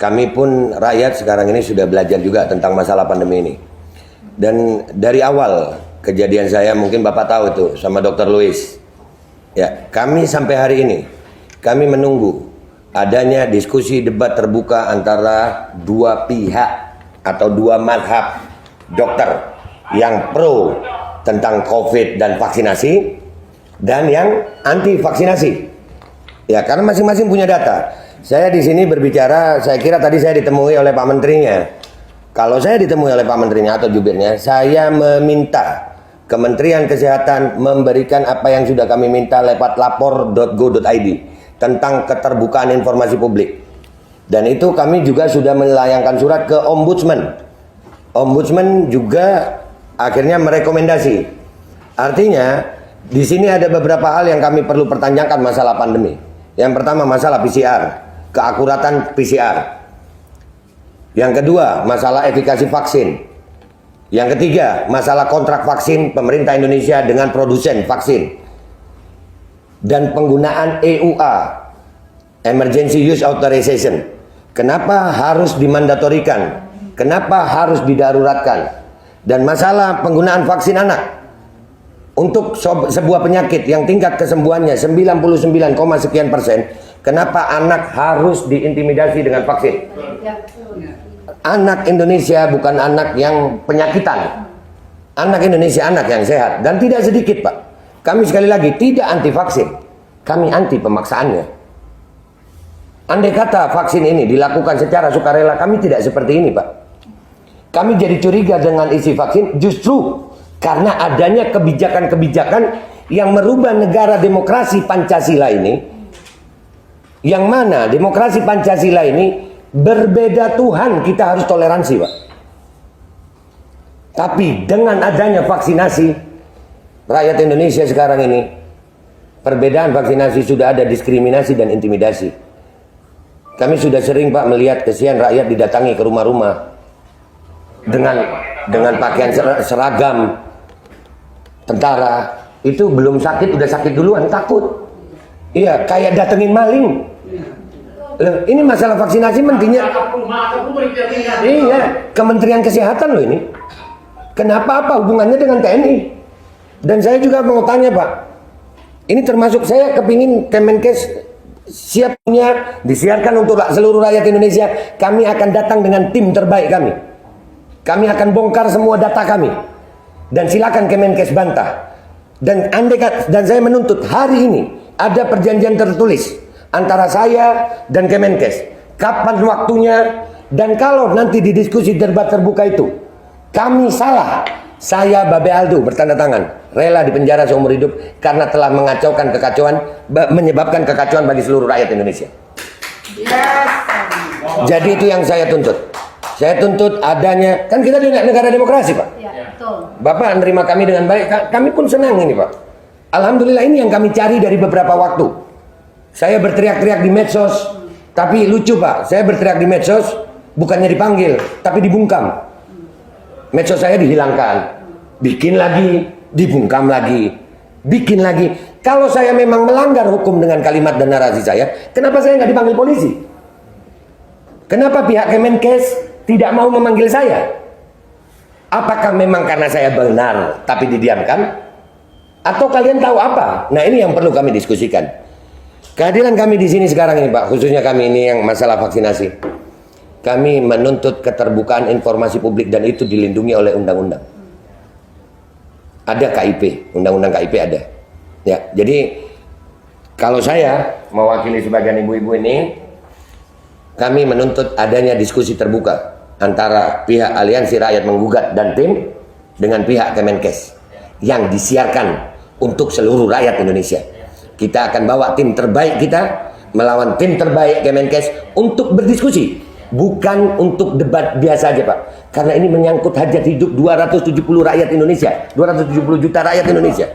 Kami pun rakyat sekarang ini sudah belajar juga tentang masalah pandemi ini. Dan dari awal kejadian saya, mungkin Bapak tahu itu sama Dr. Louis. Ya, kami sampai hari ini kami menunggu adanya diskusi debat terbuka antara dua pihak atau dua madhab dokter yang pro tentang COVID dan vaksinasi dan yang anti vaksinasi. Ya, karena masing-masing punya data. Saya di sini berbicara, saya kira tadi saya ditemui oleh Pak Menterinya. Kalau saya ditemui oleh Pak Menterinya atau jubirnya, saya meminta Kementerian Kesehatan memberikan apa yang sudah kami minta lewat lapor.go.id tentang keterbukaan informasi publik. Dan itu kami juga sudah melayangkan surat ke Ombudsman. Ombudsman juga akhirnya merekomendasi. Artinya, di sini ada beberapa hal yang kami perlu pertanyakan masalah pandemi. Yang pertama masalah PCR, keakuratan PCR. Yang kedua, masalah efikasi vaksin. Yang ketiga, masalah kontrak vaksin pemerintah Indonesia dengan produsen vaksin. Dan penggunaan EUA, Emergency Use Authorization. Kenapa harus dimandatorikan? Kenapa harus didaruratkan? Dan masalah penggunaan vaksin anak. Untuk sebuah penyakit yang tingkat kesembuhannya 99, sekian persen, kenapa anak harus diintimidasi dengan vaksin? Anak Indonesia bukan anak yang penyakitan. Anak Indonesia anak yang sehat. Dan tidak sedikit, Pak. Kami sekali lagi tidak anti vaksin. Kami anti pemaksaannya. Andai kata vaksin ini dilakukan secara sukarela, kami tidak seperti ini, Pak. Kami jadi curiga dengan isi vaksin justru karena adanya kebijakan-kebijakan yang merubah negara demokrasi Pancasila ini, yang mana demokrasi Pancasila ini berbeda Tuhan, kita harus toleransi, Pak. Tapi dengan adanya vaksinasi, rakyat Indonesia sekarang ini, perbedaan vaksinasi sudah ada diskriminasi dan intimidasi. Kami sudah sering, Pak, melihat kesian rakyat didatangi ke rumah-rumah dengan pakaian seragam tentara. Itu belum sakit udah sakit duluan, takut. Iya, kayak datengin maling. Loh, ini masalah vaksinasi mentinya. Iya, Kementerian Kesehatan loh ini. Kenapa, apa hubungannya dengan TNI? Dan saya juga mau tanya, Pak. Ini termasuk saya kepingin Kemenkes siapnya disiarkan untuk seluruh rakyat Indonesia. Kami akan datang dengan tim terbaik kami. Kami akan bongkar semua data kami. Dan silakan Kemenkes bantah. Dan saya menuntut hari ini ada perjanjian tertulis antara saya dan Kemenkes. Kapan waktunya, dan kalau nanti di diskusi debat terbuka itu kami salah, saya Babe Aldo bertanda tangan rela dipenjara seumur hidup karena telah mengacaukan kekacauan, menyebabkan kekacauan bagi seluruh rakyat Indonesia. Jadi itu yang saya tuntut. Saya tuntut adanya, kan kita di negara demokrasi, Pak. Bapak menerima kami dengan baik, kami pun senang ini, Pak. Alhamdulillah, ini yang kami cari dari beberapa waktu. Saya berteriak-teriak di medsos, tapi lucu, Pak. Saya berteriak di medsos, bukannya dipanggil, tapi dibungkam. Medsos saya dihilangkan, bikin lagi, dibungkam lagi, bikin lagi. Kalau saya memang melanggar hukum dengan kalimat dan narasi saya, kenapa saya nggak dipanggil polisi? Kenapa pihak Kemenkes tidak mau memanggil saya? Apakah memang karena saya benar tapi didiamkan? Atau kalian tahu apa? Nah, ini yang perlu kami diskusikan. Kehadiran kami di sini sekarang ini, Pak, khususnya kami ini yang masalah vaksinasi. Kami menuntut keterbukaan informasi publik dan itu dilindungi oleh undang-undang. Ada KIP, undang-undang KIP ada. Ya, jadi kalau saya mewakili sebagian ibu-ibu ini, kami menuntut adanya diskusi terbuka antara pihak Aliansi Rakyat Menggugat dan tim dengan pihak Kemenkes yang disiarkan untuk seluruh rakyat Indonesia. Kita akan bawa tim terbaik kita melawan tim terbaik Kemenkes untuk berdiskusi, bukan untuk debat biasa aja, Pak. Karena ini menyangkut hajat hidup 270 rakyat Indonesia, 270 juta rakyat Indonesia.